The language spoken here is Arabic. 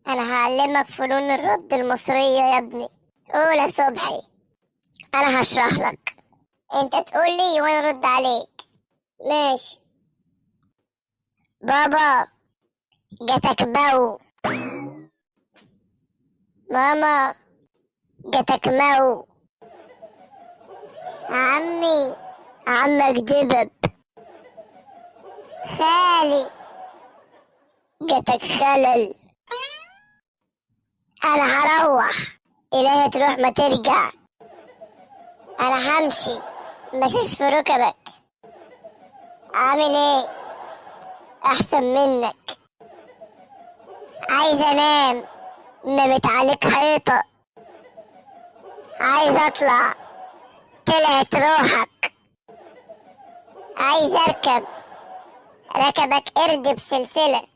انا هعلمك فنون الرد المصرية يا ابني. قول يا صبحي، انا هشرح لك. انت تقول لي وانا ارد عليك. ماشي. بابا، جاتك بو. ماما، جاتك مو. عمي، عمك دبب. خالي، جاتك خلل. انا هروح، الهي تروح ما ترجع. انا همشي، مشيش في ركبك. عامل ايه؟ احسن منك. عايز انام، نمت عليك حيطة. عايز اطلع، طلعت روحك. عايز اركب، ركبك قرد بسلسلة.